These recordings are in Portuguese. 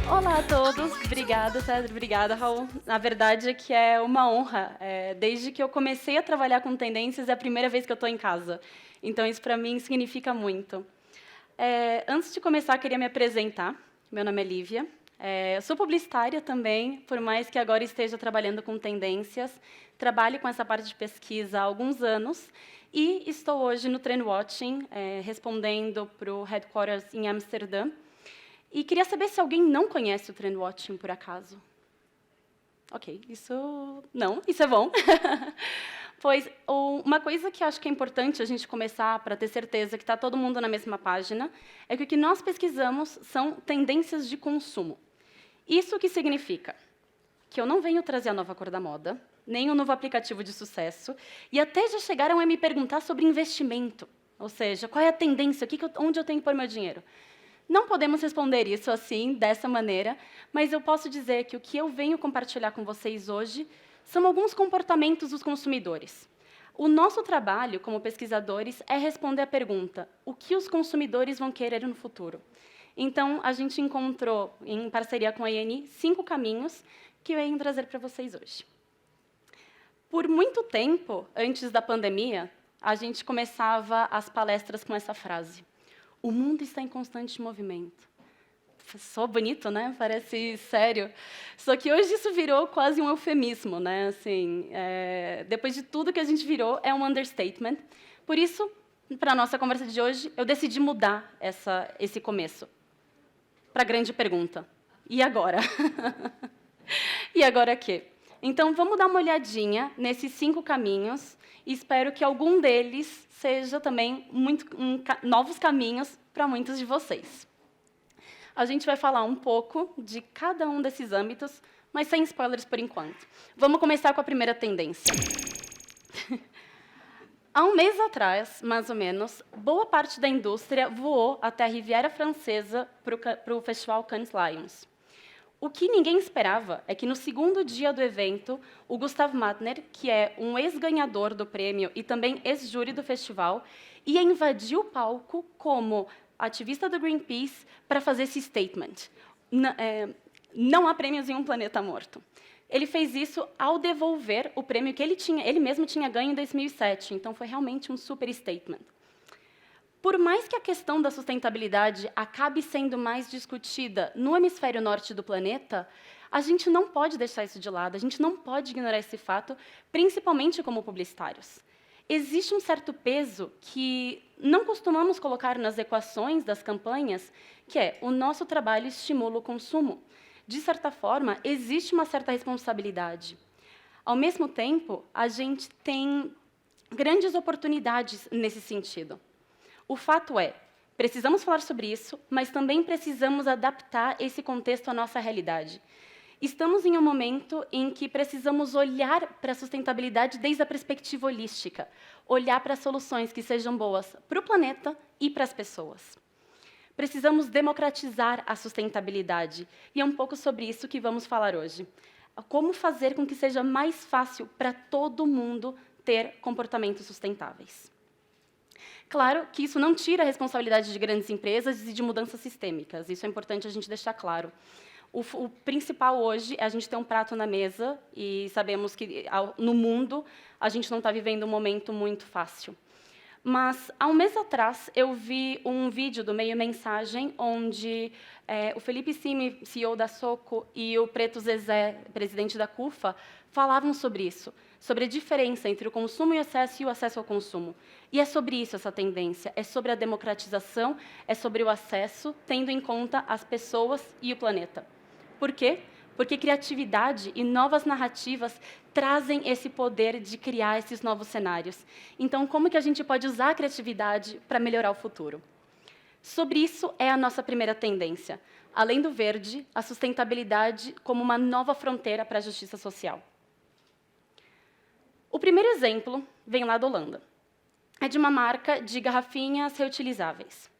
Olá a todos, obrigada, César, obrigada, Raul. Na verdade é que é uma honra. Desde que eu comecei a trabalhar com tendências, é a primeira vez que eu estou em casa. Então, isso para mim significa muito. Antes de começar, queria me apresentar. Meu nome é Lívia. Eu sou publicitária também, por mais que agora esteja trabalhando com tendências. Trabalho com essa parte de pesquisa há alguns anos e estou hoje no Trendwatching, respondendo para o headquarters em Amsterdã. E queria saber se alguém não conhece o Trendwatching, por acaso. Ok, isso é bom. Pois, uma coisa que acho que é importante a gente começar, para ter certeza que está todo mundo na mesma página, é que o que nós pesquisamos são tendências de consumo. Isso o que significa? Que eu não venho trazer a nova cor da moda, nem o novo aplicativo de sucesso, e até já chegaram a me perguntar sobre investimento. Ou seja, qual é a tendência, onde eu tenho que pôr meu dinheiro? Não podemos responder isso assim, dessa maneira, mas eu posso dizer que o que eu venho compartilhar com vocês hoje são alguns comportamentos dos consumidores. O nosso trabalho, como pesquisadores, é responder à pergunta: o que os consumidores vão querer no futuro? Então, a gente encontrou, em parceria com a INI, 5 caminhos que eu venho trazer para vocês hoje. Por muito tempo, antes da pandemia, a gente começava as palestras com essa frase: o mundo está em constante movimento. Só bonito, né? Parece sério. Só que hoje isso virou quase um eufemismo, né? Assim, depois de tudo que a gente virou, é um understatement. Por isso, para a nossa conversa de hoje, eu decidi mudar esse começo para a grande pergunta: e agora? E agora o quê? Então, vamos dar uma olhadinha nesses 5 caminhos e espero que algum deles seja também novos caminhos para muitos de vocês. A gente vai falar um pouco de cada um desses âmbitos, mas sem spoilers por enquanto. Vamos começar com a primeira tendência. Há um mês atrás, mais ou menos, boa parte da indústria voou até a Riviera Francesa para o Festival Cannes Lions. O que ninguém esperava é que, no segundo dia do evento, o Gustav Mahler, que é um ex-ganhador do prêmio e também ex-júri do festival, ia invadir o palco como ativista do Greenpeace para fazer esse statement: não há prêmios em um planeta morto. Ele fez isso ao devolver o prêmio que ele mesmo tinha ganho em 2007, então foi realmente um super statement. Por mais que a questão da sustentabilidade acabe sendo mais discutida no hemisfério norte do planeta, a gente não pode deixar isso de lado, a gente não pode ignorar esse fato, principalmente como publicitários. Existe um certo peso que não costumamos colocar nas equações das campanhas, que é: o nosso trabalho estimula o consumo. De certa forma, existe uma certa responsabilidade. Ao mesmo tempo, a gente tem grandes oportunidades nesse sentido. O fato é, precisamos falar sobre isso, mas também precisamos adaptar esse contexto à nossa realidade. Estamos em um momento em que precisamos olhar para a sustentabilidade desde a perspectiva holística, olhar para soluções que sejam boas para o planeta e para as pessoas. Precisamos democratizar a sustentabilidade, e é um pouco sobre isso que vamos falar hoje. Como fazer com que seja mais fácil para todo mundo ter comportamentos sustentáveis. Claro que isso não tira a responsabilidade de grandes empresas e de mudanças sistêmicas. Isso é importante a gente deixar claro. O principal hoje é a gente ter um prato na mesa e sabemos que, no mundo, a gente não está vivendo um momento muito fácil. Mas, há um mês atrás, eu vi um vídeo do Meio Mensagem, onde o Felipe Simi, CEO da Soco, e o Preto Zezé, presidente da CUFA, falavam sobre isso, sobre a diferença entre o consumo em excesso e o acesso ao consumo. E é sobre isso essa tendência, é sobre a democratização, é sobre o acesso, tendo em conta as pessoas e o planeta. Por quê? Porque criatividade e novas narrativas trazem esse poder de criar esses novos cenários. Então, como que a gente pode usar a criatividade para melhorar o futuro? Sobre isso é a nossa primeira tendência. Além do verde, a sustentabilidade como uma nova fronteira para a justiça social. O primeiro exemplo vem lá da Holanda. É de uma marca de garrafinhas reutilizáveis.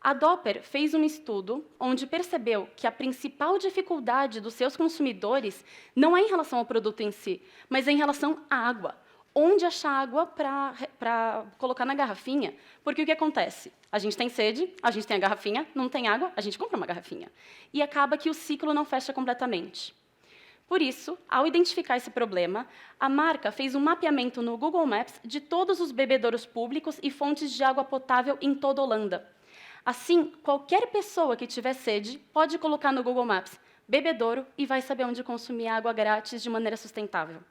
A Doper fez um estudo onde percebeu que a principal dificuldade dos seus consumidores não é em relação ao produto em si, mas é em relação à água. onde achar água para colocar na garrafinha. Porque o que acontece? A gente tem sede, a gente tem a garrafinha, não tem água, a gente compra uma garrafinha. E acaba que o ciclo não fecha completamente. Por isso, ao identificar esse problema, a marca fez um mapeamento no Google Maps de todos os bebedouros públicos e fontes de água potável em toda a Holanda. Assim, qualquer pessoa que tiver sede pode colocar no Google Maps bebedouro e vai saber onde consumir água grátis de maneira sustentável.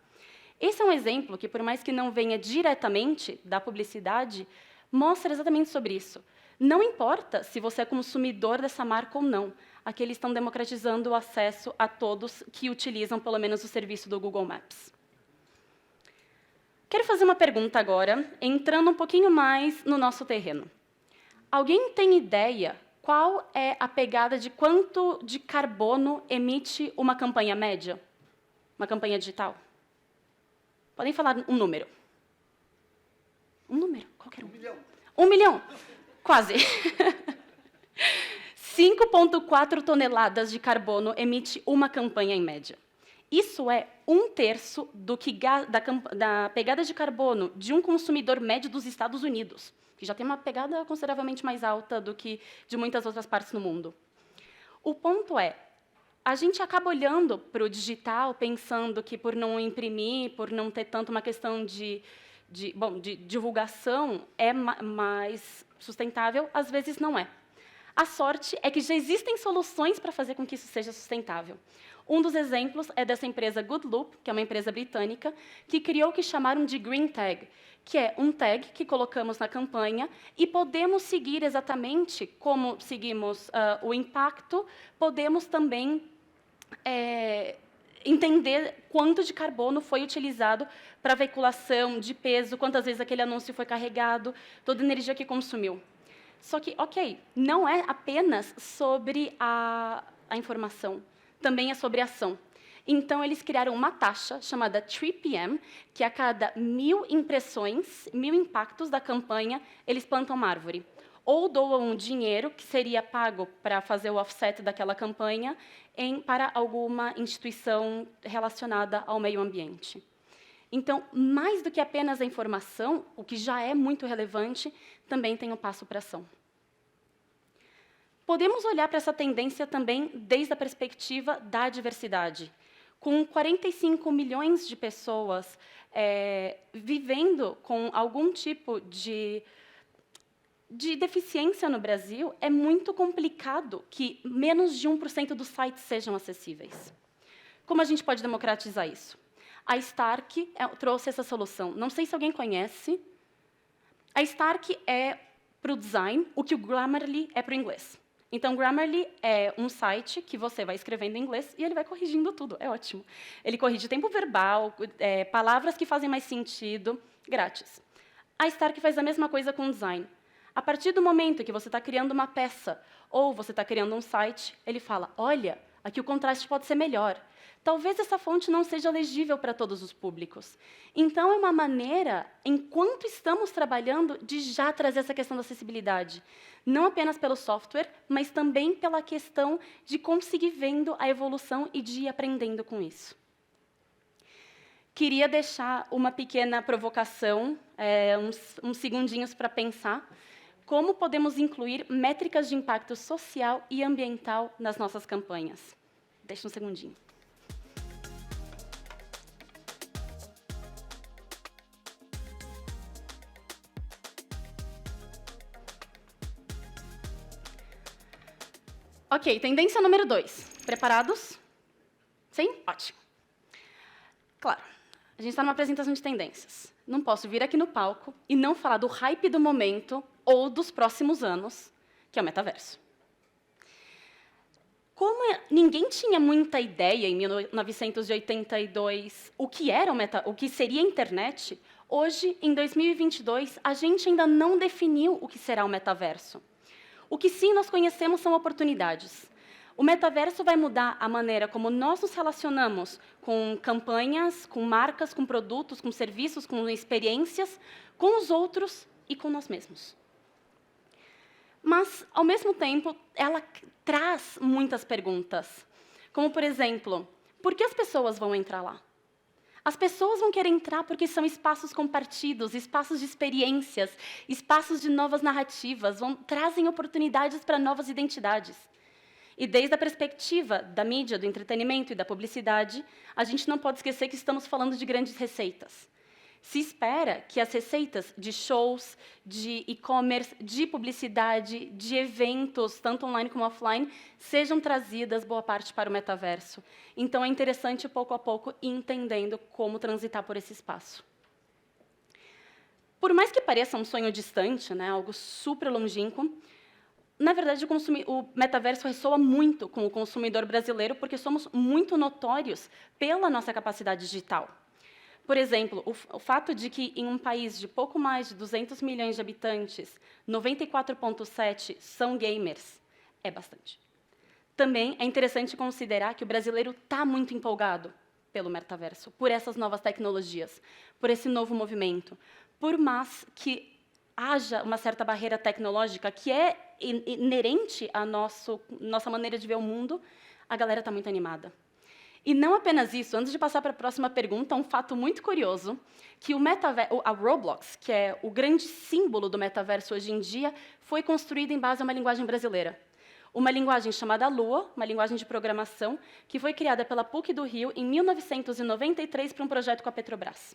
Esse é um exemplo que, por mais que não venha diretamente da publicidade, mostra exatamente sobre isso. Não importa se você é consumidor dessa marca ou não, aqui eles estão democratizando o acesso a todos que utilizam, pelo menos, o serviço do Google Maps. Quero fazer uma pergunta agora, entrando um pouquinho mais no nosso terreno. Alguém tem ideia qual é a pegada de quanto de carbono emite uma campanha média? Uma campanha digital? Podem falar um número. Um número, qualquer um. 1 milhão. 1 milhão. Quase. 5,4 toneladas de carbono emite uma campanha em média. Isso é 1/3 da pegada de carbono de um consumidor médio dos Estados Unidos, que já tem uma pegada consideravelmente mais alta do que de muitas outras partes do mundo. O ponto é, a gente acaba olhando para o digital, pensando que por não imprimir, por não ter tanto uma questão de divulgação, é mais sustentável, às vezes não é. A sorte é que já existem soluções para fazer com que isso seja sustentável. Um dos exemplos é dessa empresa Goodloop, que é uma empresa britânica, que criou o que chamaram de Green Tag, que é um tag que colocamos na campanha e podemos seguir exatamente como seguimos o impacto, podemos também entender quanto de carbono foi utilizado para veiculação, de peso, quantas vezes aquele anúncio foi carregado, toda a energia que consumiu. Só que, ok, não é apenas sobre a informação, também é sobre a ação. Então, eles criaram uma taxa chamada 3PM, que a cada 1.000 impressões, 1.000 impactos da campanha, eles plantam uma árvore. Ou doam dinheiro, que seria pago para fazer o offset daquela campanha, para alguma instituição relacionada ao meio ambiente. Então, mais do que apenas a informação, o que já é muito relevante, também tem um passo para a ação. Podemos olhar para essa tendência também desde a perspectiva da diversidade. Com 45 milhões de pessoas vivendo com algum tipo de deficiência no Brasil, é muito complicado que menos de 1% dos sites sejam acessíveis. Como a gente pode democratizar isso? A Stark trouxe essa solução. Não sei se alguém conhece. A Stark é para o design o que o Grammarly é para o inglês. Então, Grammarly é um site que você vai escrevendo em inglês e ele vai corrigindo tudo. É ótimo. Ele corrige tempo verbal, palavras que fazem mais sentido, grátis. A Stark faz a mesma coisa com design. A partir do momento que você está criando uma peça ou você está criando um site, ele fala, olha, aqui o contraste pode ser melhor. Talvez essa fonte não seja legível para todos os públicos. Então, é uma maneira, enquanto estamos trabalhando, de já trazer essa questão da acessibilidade. Não apenas pelo software, mas também pela questão de conseguir vendo a evolução e de ir aprendendo com isso. Queria deixar uma pequena provocação, uns segundinhos para pensar. Como podemos incluir métricas de impacto social e ambiental nas nossas campanhas? Deixa um segundinho. Ok, tendência número 2. Preparados? Sim? Ótimo. Claro, a gente está numa apresentação de tendências. Não posso vir aqui no palco e não falar do hype do momento ou dos próximos anos, que é o metaverso. Como ninguém tinha muita ideia em 1982 o que seria a internet, hoje, em 2022, a gente ainda não definiu o que será o metaverso. O que sim nós conhecemos são oportunidades. O metaverso vai mudar a maneira como nós nos relacionamos com campanhas, com marcas, com produtos, com serviços, com experiências, com os outros e com nós mesmos. Mas, ao mesmo tempo, ela traz muitas perguntas. Como, por exemplo, por que as pessoas vão entrar lá? As pessoas vão querer entrar porque são espaços compartidos, espaços de experiências, espaços de novas narrativas, trazem oportunidades para novas identidades. E desde a perspectiva da mídia, do entretenimento e da publicidade, a gente não pode esquecer que estamos falando de grandes receitas. Se espera que as receitas de shows, de e-commerce, de publicidade, de eventos, tanto online como offline, sejam trazidas, boa parte, para o metaverso. Então, é interessante, pouco a pouco, ir entendendo como transitar por esse espaço. Por mais que pareça um sonho distante, né, algo super longínquo, na verdade, o metaverso ressoa muito com o consumidor brasileiro, porque somos muito notórios pela nossa capacidade digital. Por exemplo, o fato de que, em um país de pouco mais de 200 milhões de habitantes, 94,7% são gamers, é bastante. Também é interessante considerar que o brasileiro está muito empolgado pelo metaverso, por essas novas tecnologias, por esse novo movimento. Por mais que haja uma certa barreira tecnológica que é inerente à nossa maneira de ver o mundo, a galera está muito animada. E não apenas isso, antes de passar para a próxima pergunta, um fato muito curioso, que a Roblox, que é o grande símbolo do metaverso hoje em dia, foi construída em base a uma linguagem brasileira. Uma linguagem chamada Lua, uma linguagem de programação, que foi criada pela PUC do Rio em 1993 para um projeto com a Petrobras.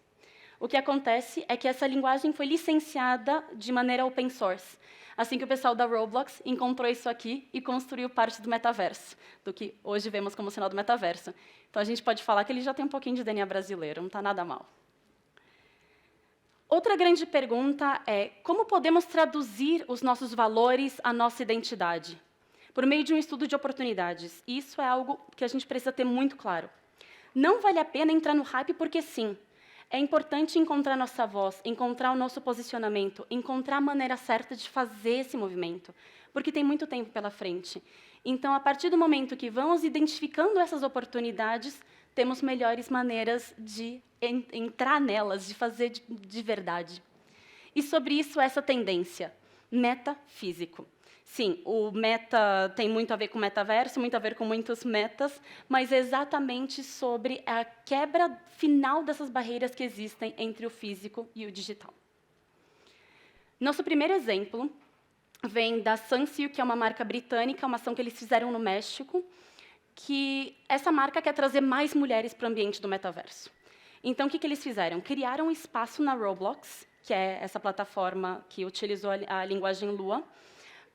O que acontece é que essa linguagem foi licenciada de maneira open source, assim que o pessoal da Roblox encontrou isso aqui e construiu parte do metaverso, do que hoje vemos como sinal do metaverso. Então, a gente pode falar que ele já tem um pouquinho de DNA brasileiro, não está nada mal. Outra grande pergunta é como podemos traduzir os nossos valores, a nossa identidade? Por meio de um estudo de oportunidades. E isso é algo que a gente precisa ter muito claro. Não vale a pena entrar no hype porque sim. É importante encontrar nossa voz, encontrar o nosso posicionamento, encontrar a maneira certa de fazer esse movimento, porque tem muito tempo pela frente. Então, a partir do momento que vamos identificando essas oportunidades, temos melhores maneiras de entrar nelas, de fazer de verdade. E sobre isso, essa tendência, metafísico. Sim, o meta tem muito a ver com o metaverso, muito a ver com muitos metas, mas é exatamente sobre a quebra final dessas barreiras que existem entre o físico e o digital. Nosso primeiro exemplo vem da Sunsilk, que é uma marca britânica, uma ação que eles fizeram no México, que essa marca quer trazer mais mulheres para o ambiente do metaverso. Então, o que eles fizeram? Criaram um espaço na Roblox, que é essa plataforma que utilizou a linguagem Lua,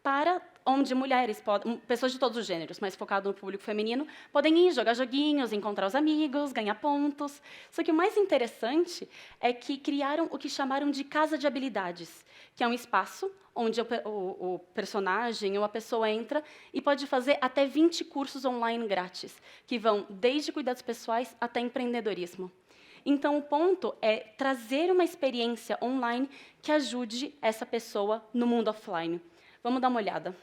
para onde mulheres, pessoas de todos os gêneros, mas focado no público feminino, podem ir jogar joguinhos, encontrar os amigos, ganhar pontos. Só que o mais interessante é que criaram o que chamaram de casa de habilidades, que é um espaço onde o personagem ou a pessoa entra e pode fazer até 20 cursos online grátis, que vão desde cuidados pessoais até empreendedorismo. Então, o ponto é trazer uma experiência online que ajude essa pessoa no mundo offline. Vamos dar uma olhada.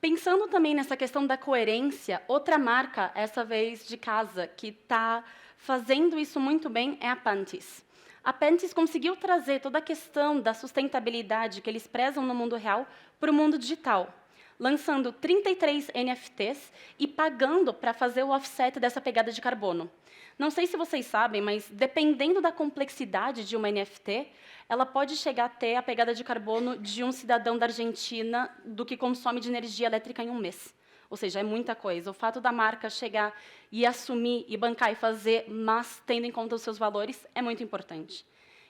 Pensando também nessa questão da coerência, outra marca, essa vez de casa, que está fazendo isso muito bem é a Panties. A Panties conseguiu trazer toda a questão da sustentabilidade que eles prezam no mundo real para o mundo digital, lançando 33 NFTs e pagando para fazer o offset dessa pegada de carbono. Não sei se vocês sabem, mas dependendo da complexidade de uma NFT, ela pode chegar a ter a pegada de carbono de um cidadão da Argentina do que consome de energia elétrica em um mês. Ou seja, é muita coisa. O fato da marca chegar e assumir, e bancar e fazer, mas tendo em conta os seus valores, é muito importante.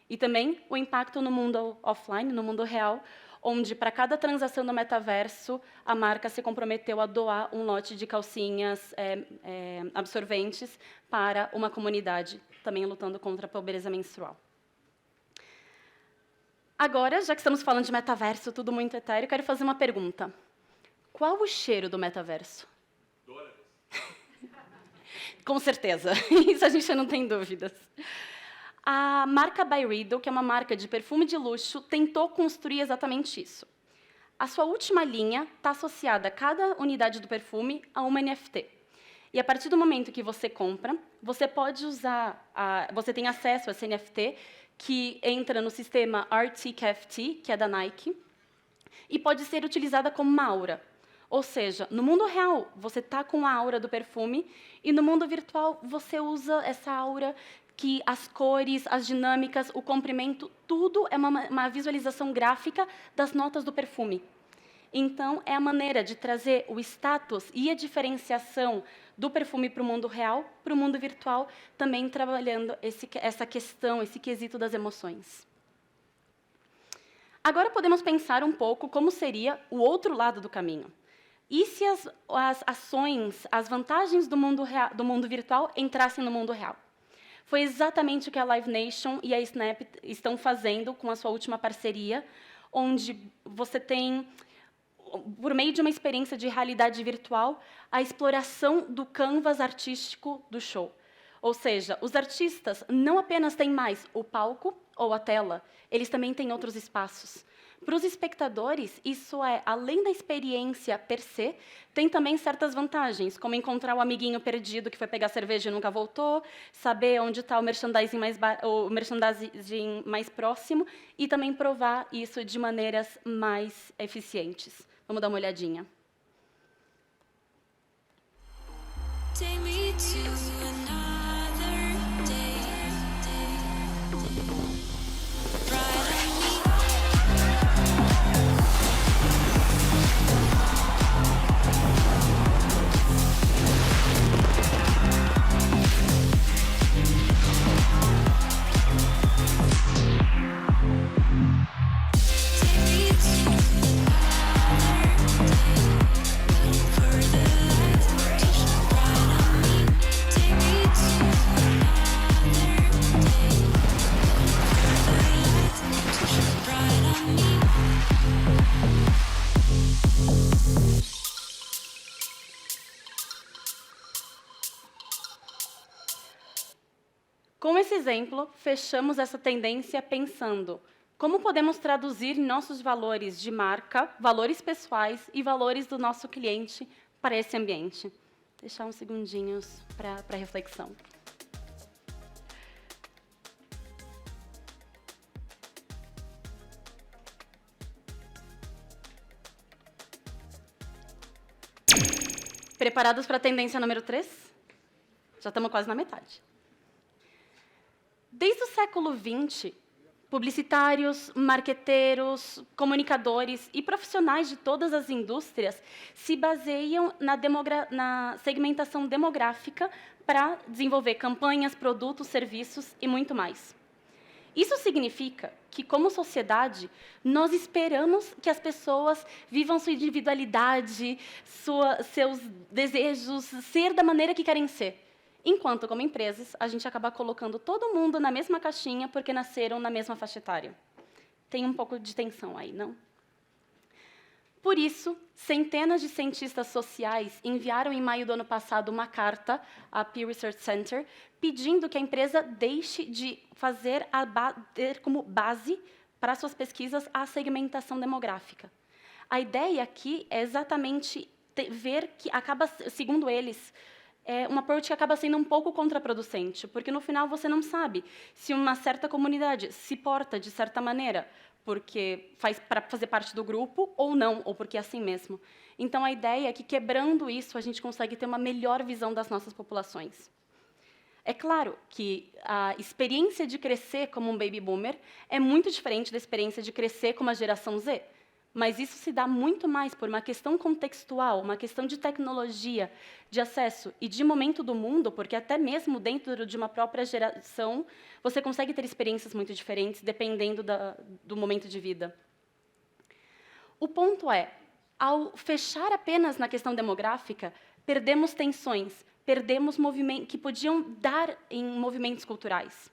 E também o impacto no mundo offline, no mundo real, onde, para cada transação do metaverso, a marca se comprometeu a doar um lote de calcinhas absorventes para uma comunidade, também lutando contra a pobreza menstrual. Agora, já que estamos falando de metaverso, tudo muito etéreo, quero fazer uma pergunta. Qual o cheiro do metaverso? Com certeza, isso a gente não tem dúvidas. A marca Byredo, que é uma marca de perfume de luxo, tentou construir exatamente isso. A sua última linha está associada a cada unidade do perfume a uma NFT. E a partir do momento que você compra, você pode usar, você tem acesso a esse NFT, que entra no sistema RTKFT, que é da Nike, e pode ser utilizada como uma aura. Ou seja, no mundo real, você está com a aura do perfume, e no mundo virtual, você usa essa aura, que as cores, as dinâmicas, o comprimento, tudo é uma visualização gráfica das notas do perfume. Então, é a maneira de trazer o status e a diferenciação do perfume para o mundo real, para o mundo virtual, também trabalhando essa questão, esse quesito das emoções. Agora podemos pensar um pouco como seria o outro lado do caminho. E se as ações, as vantagens do mundo virtual entrassem no mundo real? Foi exatamente o que a Live Nation e a Snap estão fazendo com a sua última parceria, onde você tem, por meio de uma experiência de realidade virtual, a exploração do canvas artístico do show. Ou seja, os artistas não apenas têm mais o palco ou a tela, eles também têm outros espaços. Para os espectadores, isso é, além da experiência per se, tem também certas vantagens, como encontrar o amiguinho perdido que foi pegar cerveja e nunca voltou, saber onde está o merchandising mais próximo e também provar isso de maneiras mais eficientes. Vamos dar uma olhadinha. Take me to another day. Com esse exemplo, fechamos essa tendência pensando como podemos traduzir nossos valores de marca, valores pessoais e valores do nosso cliente para esse ambiente. Deixar uns segundinhos para reflexão. Preparados para a tendência número 3? Já estamos quase na metade. Desde o século XX, publicitários, marqueteiros, comunicadores e profissionais de todas as indústrias se baseiam na segmentação demográfica para desenvolver campanhas, produtos, serviços e muito mais. Isso significa que, como sociedade, nós esperamos que as pessoas vivam sua individualidade, seus desejos, ser da maneira que querem ser. Enquanto, como empresas, a gente acaba colocando todo mundo na mesma caixinha porque nasceram na mesma faixa etária. Tem um pouco de tensão aí, não? Por isso, centenas de cientistas sociais enviaram em maio do ano passado uma carta à Pew Research Center pedindo que a empresa deixe de ter como base para suas pesquisas a segmentação demográfica. A ideia aqui é exatamente ver que acaba, segundo eles, é um approach que acaba sendo um pouco contraproducente, porque no final você não sabe se uma certa comunidade se porta de certa maneira, porque para fazer parte do grupo ou não, ou porque é assim mesmo. Então, a ideia é que, quebrando isso, a gente consegue ter uma melhor visão das nossas populações. É claro que a experiência de crescer como um baby boomer é muito diferente da experiência de crescer como a geração Z. Mas isso se dá muito mais por uma questão contextual, uma questão de tecnologia, de acesso e de momento do mundo, porque até mesmo dentro de uma própria geração, você consegue ter experiências muito diferentes, dependendo do momento de vida. O ponto é, ao fechar apenas na questão demográfica, perdemos tensões, perdemos movimentos que podiam dar em movimentos culturais.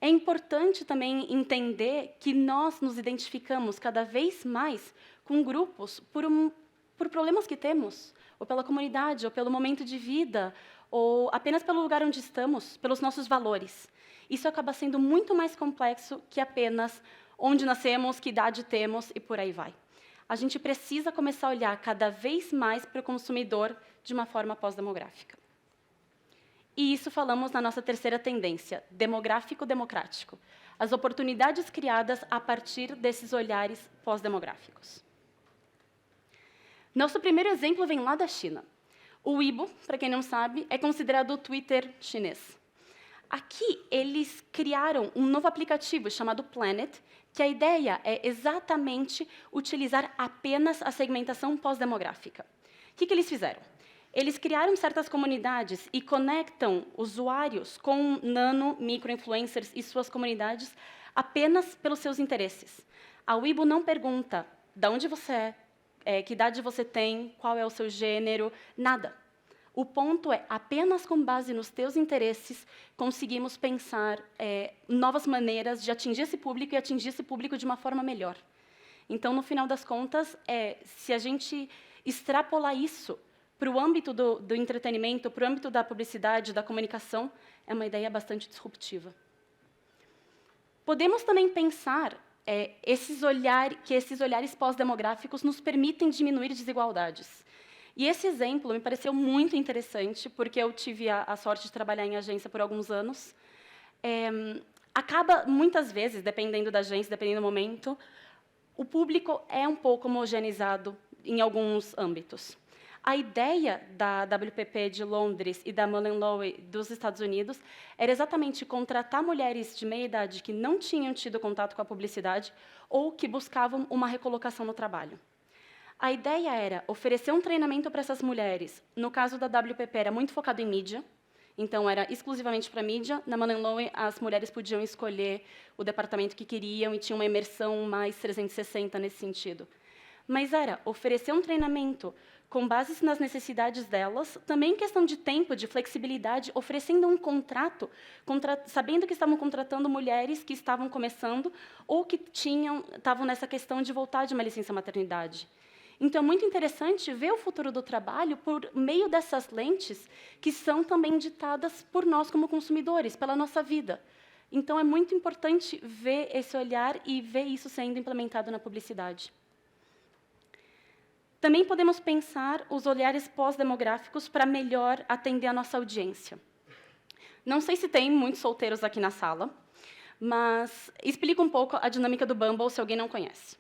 É importante também entender que nós nos identificamos cada vez mais com grupos por por problemas que temos, ou pela comunidade, ou pelo momento de vida, ou apenas pelo lugar onde estamos, pelos nossos valores. Isso acaba sendo muito mais complexo que apenas onde nascemos, que idade temos e por aí vai. A gente precisa começar a olhar cada vez mais para o consumidor de uma forma pós-demográfica. E isso falamos na nossa terceira tendência, demográfico-democrático. As oportunidades criadas a partir desses olhares pós-demográficos. Nosso primeiro exemplo vem lá da China. O Weibo, para quem não sabe, é considerado o Twitter chinês. Aqui, eles criaram um novo aplicativo chamado Planet, que a ideia é exatamente utilizar apenas a segmentação pós-demográfica. O que eles fizeram? Eles criaram certas comunidades e conectam usuários com nano, micro-influencers e suas comunidades apenas pelos seus interesses. A Weibo não pergunta de onde você é, que idade você tem, qual é o seu gênero, nada. O ponto é, apenas com base nos teus interesses, conseguimos pensar novas maneiras de atingir esse público e atingir esse público de uma forma melhor. Então, no final das contas, se a gente extrapolar isso para o âmbito do entretenimento, para o âmbito da publicidade, da comunicação, é uma ideia bastante disruptiva. Podemos também pensar que esses olhares pós-demográficos nos permitem diminuir desigualdades. E esse exemplo me pareceu muito interessante, porque eu tive a sorte de trabalhar em agência por alguns anos. Acaba, muitas vezes, dependendo da agência, dependendo do momento, o público é um pouco homogeneizado em alguns âmbitos. A ideia da WPP de Londres e da Mullen Lowe dos Estados Unidos era exatamente contratar mulheres de meia idade que não tinham tido contato com a publicidade ou que buscavam uma recolocação no trabalho. A ideia era oferecer um treinamento para essas mulheres. No caso da WPP, era muito focado em mídia, então era exclusivamente para mídia. Na Mullen Lowe, as mulheres podiam escolher o departamento que queriam e tinha uma imersão mais 360 nesse sentido. Mas era oferecer um treinamento com base nas necessidades delas, também em questão de tempo, de flexibilidade, oferecendo um contrato, sabendo que estavam contratando mulheres que estavam começando ou que estavam nessa questão de voltar de uma licença maternidade. Então, é muito interessante ver o futuro do trabalho por meio dessas lentes que são também ditadas por nós como consumidores, pela nossa vida. Então, é muito importante ver esse olhar e ver isso sendo implementado na publicidade. Também podemos pensar os olhares pós-demográficos para melhor atender a nossa audiência. Não sei se tem muitos solteiros aqui na sala, mas explico um pouco a dinâmica do Bumble, se alguém não conhece.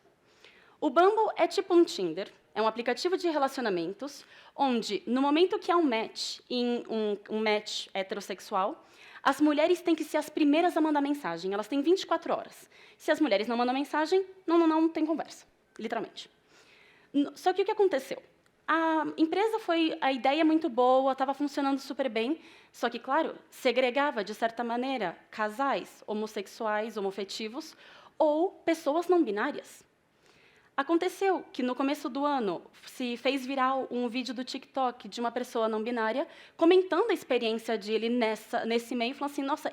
O Bumble é tipo um Tinder, é um aplicativo de relacionamentos, onde, no momento que há um match, em um match heterossexual, as mulheres têm que ser as primeiras a mandar mensagem, elas têm 24 horas. Se as mulheres não mandam mensagem, não tem conversa, literalmente. Só que o que aconteceu? A ideia é muito boa, estava funcionando super bem, só que, claro, segregava, de certa maneira, casais homossexuais, homofetivos, ou pessoas não binárias. Aconteceu que, no começo do ano, se fez viral um vídeo do TikTok de uma pessoa não binária comentando a experiência dele nesse meio, falando assim, nossa,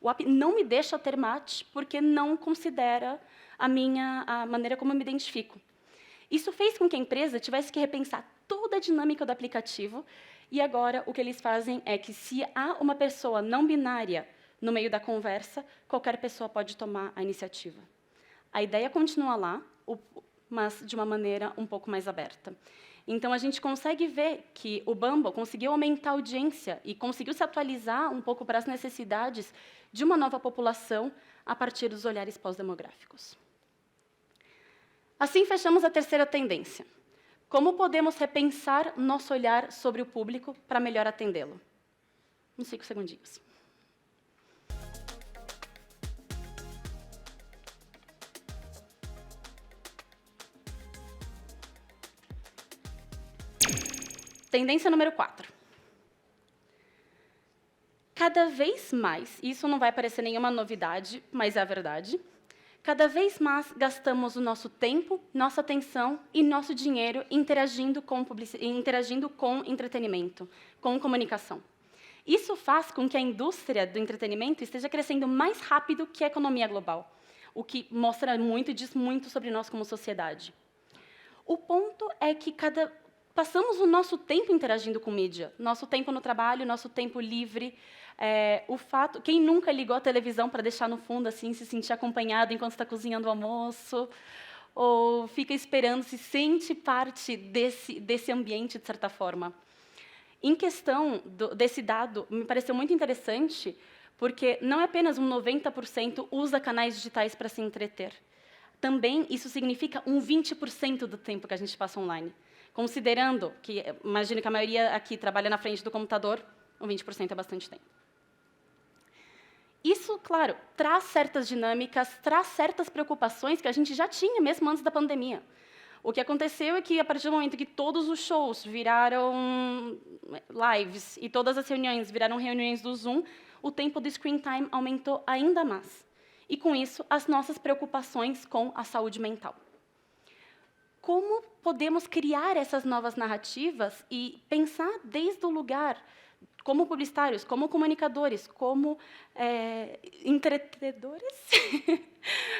o app não me deixa ter match porque não considera a maneira como eu me identifico. Isso fez com que a empresa tivesse que repensar toda a dinâmica do aplicativo, e agora o que eles fazem é que, se há uma pessoa não binária no meio da conversa, qualquer pessoa pode tomar a iniciativa. A ideia continua lá, mas de uma maneira um pouco mais aberta. Então, a gente consegue ver que o Bumble conseguiu aumentar a audiência e conseguiu se atualizar um pouco para as necessidades de uma nova população a partir dos olhares pós-demográficos. Assim, fechamos a terceira tendência. Como podemos repensar nosso olhar sobre o público para melhor atendê-lo? Uns 5 segundinhos. Tendência número 4. Cada vez mais, isso não vai parecer nenhuma novidade, mas é a verdade, cada vez mais gastamos o nosso tempo, nossa atenção e nosso dinheiro interagindo com entretenimento, com comunicação. Isso faz com que a indústria do entretenimento esteja crescendo mais rápido que a economia global, o que mostra muito e diz muito sobre nós como sociedade. O ponto é que passamos o nosso tempo interagindo com mídia, nosso tempo no trabalho, nosso tempo livre. Quem nunca ligou a televisão para deixar no fundo, assim, se sentir acompanhado enquanto está cozinhando o almoço, ou fica esperando, se sente parte desse ambiente, de certa forma. Em questão desse dado, me pareceu muito interessante, porque não é apenas 90% usa canais digitais para se entreter. Também isso significa 20% do tempo que a gente passa online. Considerando que, imagino que a maioria aqui trabalha na frente do computador, 20% é bastante tempo. Isso, claro, traz certas dinâmicas, traz certas preocupações que a gente já tinha mesmo antes da pandemia. O que aconteceu é que, a partir do momento que todos os shows viraram lives e todas as reuniões viraram reuniões do Zoom, o tempo do screen time aumentou ainda mais. E, com isso, as nossas preocupações com a saúde mental. Como podemos criar essas novas narrativas e pensar desde o lugar, como publicitários, como comunicadores, como entretedores,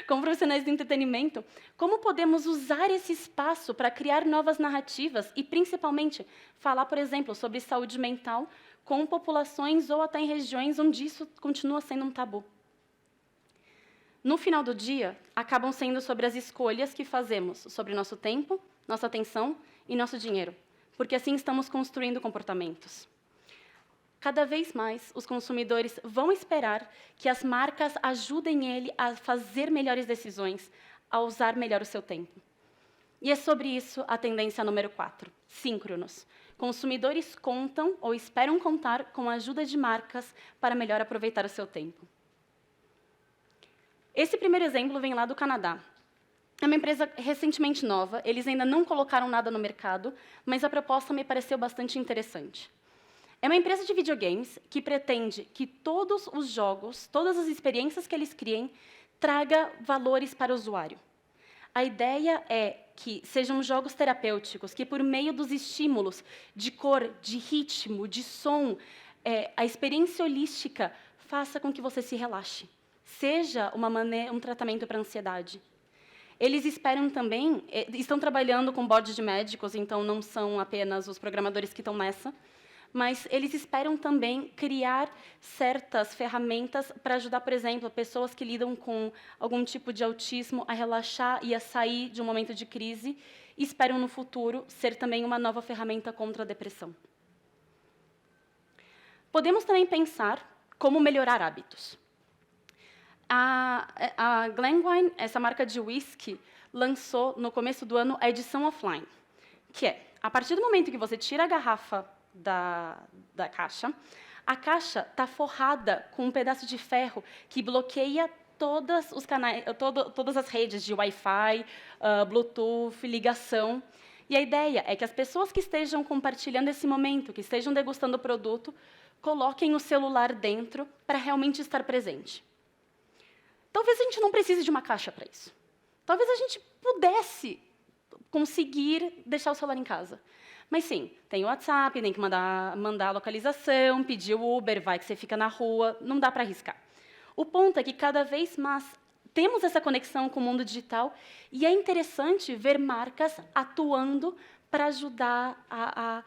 como profissionais de entretenimento, como podemos usar esse espaço para criar novas narrativas e, principalmente, falar, por exemplo, sobre saúde mental com populações ou até em regiões onde isso continua sendo um tabu. No final do dia, acabam sendo sobre as escolhas que fazemos sobre nosso tempo, nossa atenção e nosso dinheiro, porque assim estamos construindo comportamentos. Cada vez mais, os consumidores vão esperar que as marcas ajudem ele a fazer melhores decisões, a usar melhor o seu tempo. E é sobre isso a tendência número 4, síncronos. Consumidores contam ou esperam contar com a ajuda de marcas para melhor aproveitar o seu tempo. Esse primeiro exemplo vem lá do Canadá. É uma empresa recentemente nova, eles ainda não colocaram nada no mercado, mas a proposta me pareceu bastante interessante. É uma empresa de videogames que pretende que todos os jogos, todas as experiências que eles criem, traga valores para o usuário. A ideia é que sejam jogos terapêuticos, que por meio dos estímulos de cor, de ritmo, de som, a experiência holística faça com que você se relaxe. Seja um tratamento para a ansiedade. Eles esperam também, estão trabalhando com board de médicos, então não são apenas os programadores que estão nessa, mas eles esperam também criar certas ferramentas para ajudar, por exemplo, pessoas que lidam com algum tipo de autismo a relaxar e a sair de um momento de crise, e esperam, no futuro, ser também uma nova ferramenta contra a depressão. Podemos também pensar como melhorar hábitos. A Glenwine, essa marca de whisky, lançou, no começo do ano, a edição offline, que é, a partir do momento que você tira a garrafa da caixa, a caixa está forrada com um pedaço de ferro que bloqueia todas as redes de Wi-Fi, Bluetooth, ligação. E a ideia é que as pessoas que estejam compartilhando esse momento, que estejam degustando o produto, coloquem o celular dentro para realmente estar presente. Talvez a gente não precise de uma caixa para isso. Talvez a gente pudesse conseguir deixar o celular em casa. Mas, sim, tem o WhatsApp, tem que mandar a localização, pedir o Uber, vai que você fica na rua, não dá para arriscar. O ponto é que, cada vez mais, temos essa conexão com o mundo digital e é interessante ver marcas atuando para ajudar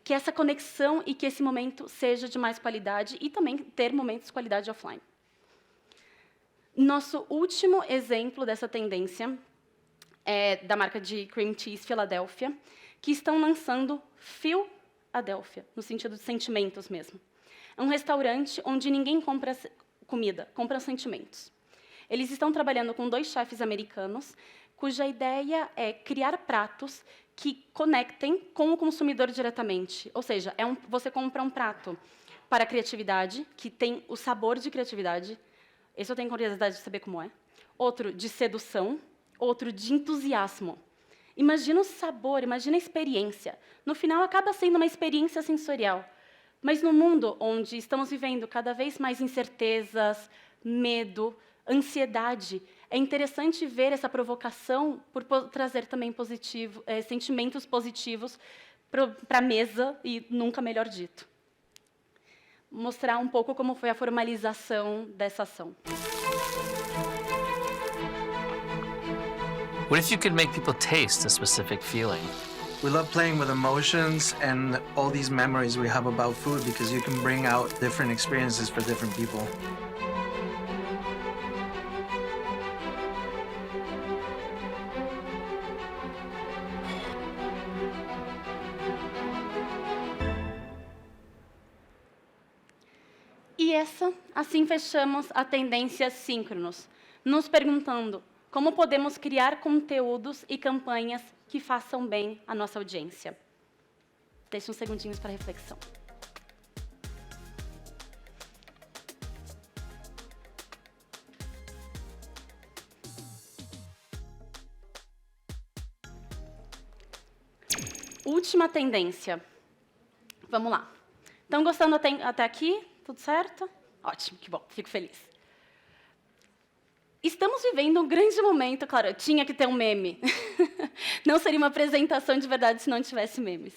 que essa conexão e que esse momento seja de mais qualidade e também ter momentos de qualidade offline. Nosso último exemplo dessa tendência é da marca de cream cheese Philadelphia, que estão lançando Philadelphia, no sentido de sentimentos mesmo. É um restaurante onde ninguém compra comida, compra sentimentos. Eles estão trabalhando com 2 chefes americanos, cuja ideia é criar pratos que conectem com o consumidor diretamente. Ou seja, você compra um prato para a criatividade, que tem o sabor de criatividade. Esse eu tenho curiosidade de saber como é. Outro de sedução, outro de entusiasmo. Imagina o sabor, imagina a experiência. No final, acaba sendo uma experiência sensorial. Mas no mundo onde estamos vivendo cada vez mais incertezas, medo, ansiedade, é interessante ver essa provocação por trazer também sentimentos positivos para a mesa, e nunca melhor dito. Mostrar um pouco como foi a formalização dessa ação. What if you could make people taste a specific feeling? We love playing with emotions and all these memories we have about food because you can bring out different experiences for different people. E assim fechamos a tendência síncronos, nos perguntando como podemos criar conteúdos e campanhas que façam bem à nossa audiência. Deixe uns segundinhos para reflexão. Última tendência. Vamos lá. Estão gostando até aqui? Tudo certo? Ótimo, que bom, fico feliz. Estamos vivendo um grande momento, claro, tinha que ter um meme. Não seria uma apresentação de verdade se não tivesse memes.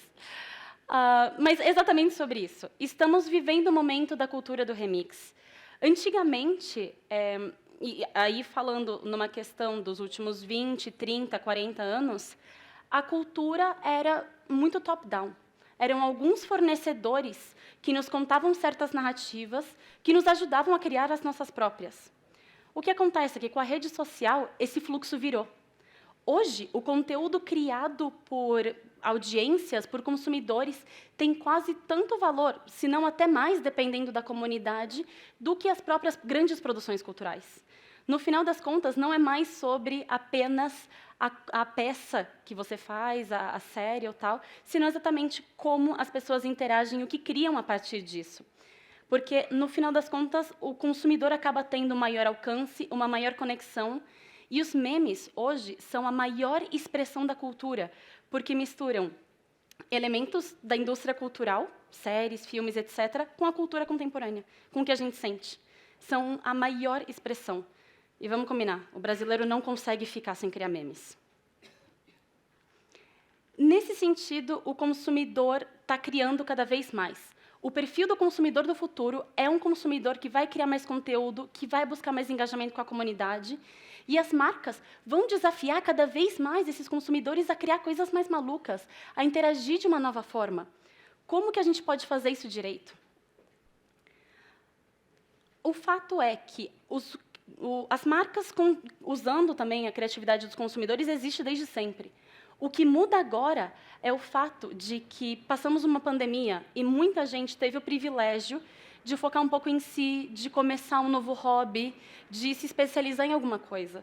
Mas exatamente sobre isso. Estamos vivendo o momento da cultura do remix. Antigamente, e aí falando numa questão dos últimos 20, 30, 40 anos, a cultura era muito top-down. Eram alguns fornecedores que nos contavam certas narrativas, que nos ajudavam a criar as nossas próprias. O que acontece é que, com a rede social, esse fluxo virou. Hoje, o conteúdo criado por audiências, por consumidores, tem quase tanto valor, se não até mais, dependendo da comunidade, do que as próprias grandes produções culturais. No final das contas, não é mais sobre apenas a peça que você faz, a série ou tal, senão exatamente como as pessoas interagem e o que criam a partir disso. Porque, no final das contas, o consumidor acaba tendo um maior alcance, uma maior conexão, e os memes, hoje, são a maior expressão da cultura, porque misturam elementos da indústria cultural, séries, filmes, etc., com a cultura contemporânea, com o que a gente sente. São a maior expressão. E vamos combinar, o brasileiro não consegue ficar sem criar memes. Nesse sentido, o consumidor está criando cada vez mais. O perfil do consumidor do futuro é um consumidor que vai criar mais conteúdo, que vai buscar mais engajamento com a comunidade, e as marcas vão desafiar cada vez mais esses consumidores a criar coisas mais malucas, a interagir de uma nova forma. Como que a gente pode fazer isso direito? O fato é que as marcas, usando também a criatividade dos consumidores, existe desde sempre. O que muda agora é o fato de que passamos uma pandemia e muita gente teve o privilégio de focar um pouco em si, de começar um novo hobby, de se especializar em alguma coisa.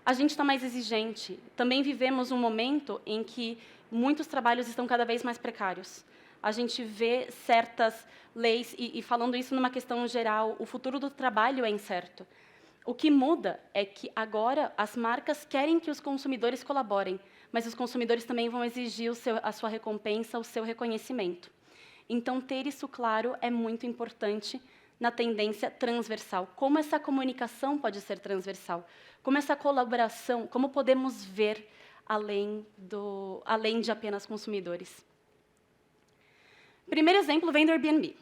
A gente está mais exigente. Também vivemos um momento em que muitos trabalhos estão cada vez mais precários. A gente vê certas leis, e falando isso numa questão geral, o futuro do trabalho é incerto. O que muda é que agora as marcas querem que os consumidores colaborem, mas os consumidores também vão exigir a sua recompensa, o seu reconhecimento. Então, ter isso claro é muito importante na tendência transversal. Como essa comunicação pode ser transversal? Como essa colaboração, como podemos ver além de apenas consumidores? Primeiro exemplo vem do Airbnb.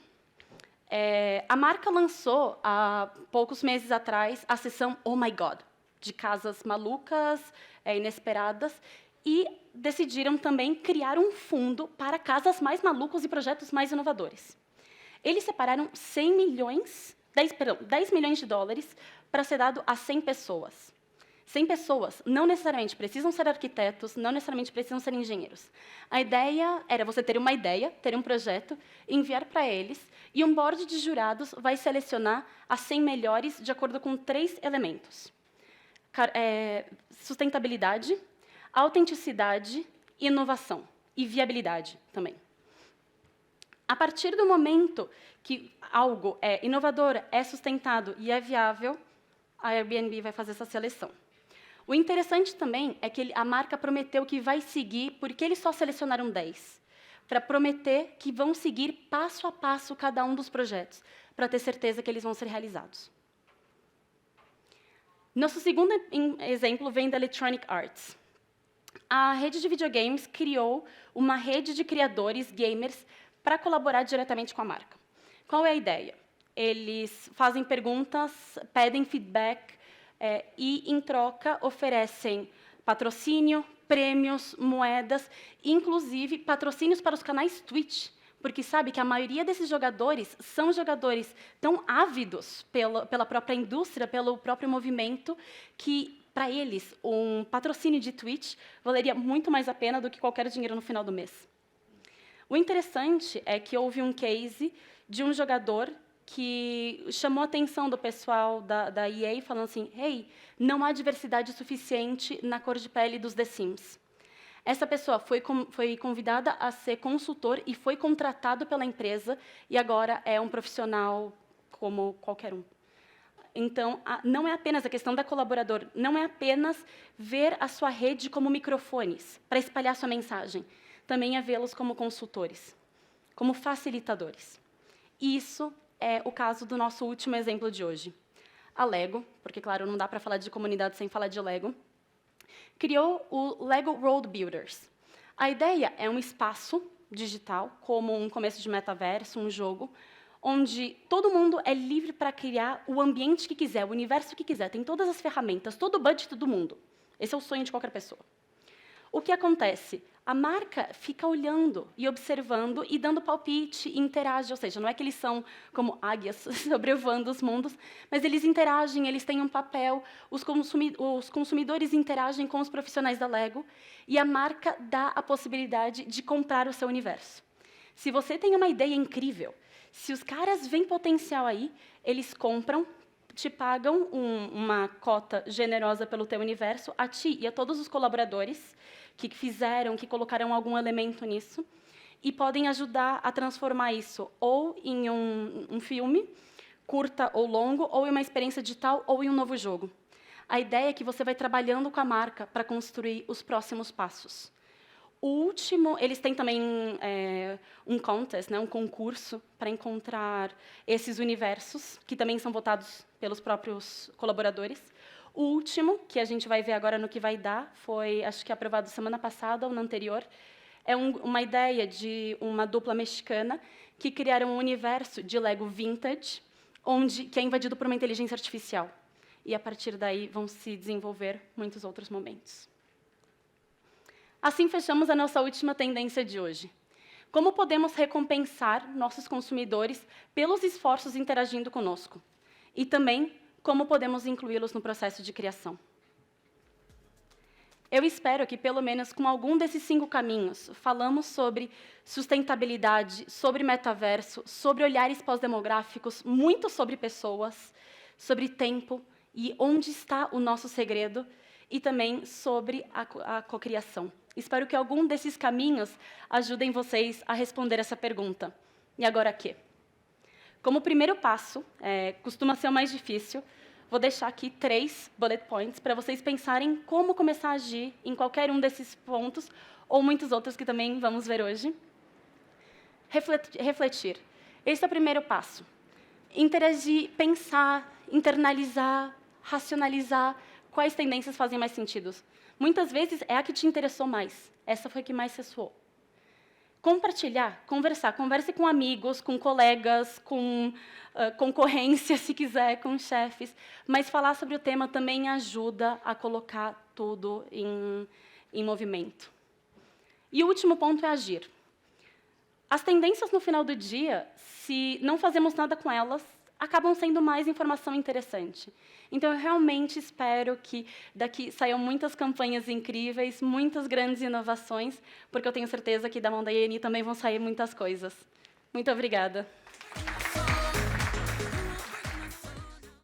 A marca lançou, há poucos meses atrás, a seção Oh My God, de casas malucas, inesperadas, e decidiram também criar um fundo para casas mais malucas e projetos mais inovadores. Eles separaram 10 milhões de dólares para ser dado a 100 pessoas. 100 pessoas não necessariamente precisam ser arquitetos, não necessariamente precisam ser engenheiros. A ideia era você ter uma ideia, ter um projeto, enviar para eles, e um board de jurados vai selecionar as 100 melhores de acordo com 3 elementos. Sustentabilidade, autenticidade, inovação e viabilidade também. A partir do momento que algo é inovador, é sustentado e é viável, a Airbnb vai fazer essa seleção. O interessante também é que a marca prometeu que vai seguir, porque eles só selecionaram 10, para prometer que vão seguir passo a passo cada um dos projetos, para ter certeza que eles vão ser realizados. Nosso segundo exemplo vem da Electronic Arts. A rede de videogames criou uma rede de criadores gamers para colaborar diretamente com a marca. Qual é a ideia? Eles fazem perguntas, pedem feedback e, em troca, oferecem Patrocínio, prêmios, moedas, inclusive patrocínios para os canais Twitch, porque sabe que a maioria desses jogadores são jogadores tão ávidos pela própria indústria, pelo próprio movimento, que, para eles, um patrocínio de Twitch valeria muito mais a pena do que qualquer dinheiro no final do mês. O interessante é que houve um case de um jogador que chamou a atenção do pessoal da EA, falando assim, hey, não há diversidade suficiente na cor de pele dos The Sims. Essa pessoa foi convidada a ser consultor e foi contratado pela empresa, e agora é um profissional como qualquer um. Então, não é apenas a questão da colaborador, não é apenas ver a sua rede como microfones para espalhar sua mensagem, também é vê-los como consultores, como facilitadores. Isso é o caso do nosso último exemplo de hoje. A Lego, porque, claro, não dá para falar de comunidade sem falar de Lego, criou o Lego World Builders. A ideia é um espaço digital, como um começo de metaverso, um jogo, onde todo mundo é livre para criar o ambiente que quiser, o universo que quiser, tem todas as ferramentas, todo o budget do mundo. Esse é o sonho de qualquer pessoa. O que acontece? A marca fica olhando e observando e dando palpite e interage, ou seja, não é que eles são como águias sobrevoando os mundos, mas eles interagem, eles têm um papel, os consumidores interagem com os profissionais da Lego e a marca dá a possibilidade de comprar o seu universo. Se você tem uma ideia incrível, se os caras veem potencial aí, eles compram, te pagam uma cota generosa pelo teu universo, a ti e a todos os colaboradores que fizeram, que colocaram algum elemento nisso, e podem ajudar a transformar isso ou em um filme, curta ou longo, ou em uma experiência digital, ou em um novo jogo. A ideia é que você vai trabalhando com a marca para construir os próximos passos. O último, eles têm também um contest, né, um concurso para encontrar esses universos, que também são votados pelos próprios colaboradores. O último, que a gente vai ver agora no que vai dar, foi, acho que aprovado semana passada ou na anterior, é uma ideia de uma dupla mexicana que criaram um universo de Lego vintage, que é invadido por uma inteligência artificial. E, a partir daí, vão se desenvolver muitos outros momentos. Assim, fechamos a nossa última tendência de hoje. Como podemos recompensar nossos consumidores pelos esforços interagindo conosco? E também, como podemos incluí-los no processo de criação? Eu espero que, pelo menos com algum desses 5 caminhos, falamos sobre sustentabilidade, sobre metaverso, sobre olhares pós-demográficos, muito sobre pessoas, sobre tempo e onde está o nosso segredo, e também sobre a cocriação. Espero que algum desses caminhos ajudem vocês a responder essa pergunta. E agora quê? Como primeiro passo, costuma ser o mais difícil, vou deixar aqui 3 bullet points para vocês pensarem como começar a agir em qualquer um desses pontos, ou muitos outros que também vamos ver hoje. Refletir. Esse é o primeiro passo. Interagir, pensar, internalizar, racionalizar quais tendências fazem mais sentido. Muitas vezes é a que te interessou mais. Essa foi a que mais ressoou. Compartilhar, conversar. Converse com amigos, com colegas, com concorrência, se quiser, com chefes. Mas falar sobre o tema também ajuda a colocar tudo em movimento. E o último ponto é agir. As tendências, no final do dia, se não fazemos nada com elas, acabam sendo mais informação interessante. Então, eu realmente espero que daqui saiam muitas campanhas incríveis, muitas grandes inovações, porque eu tenho certeza que da mão da INI também vão sair muitas coisas. Muito obrigada.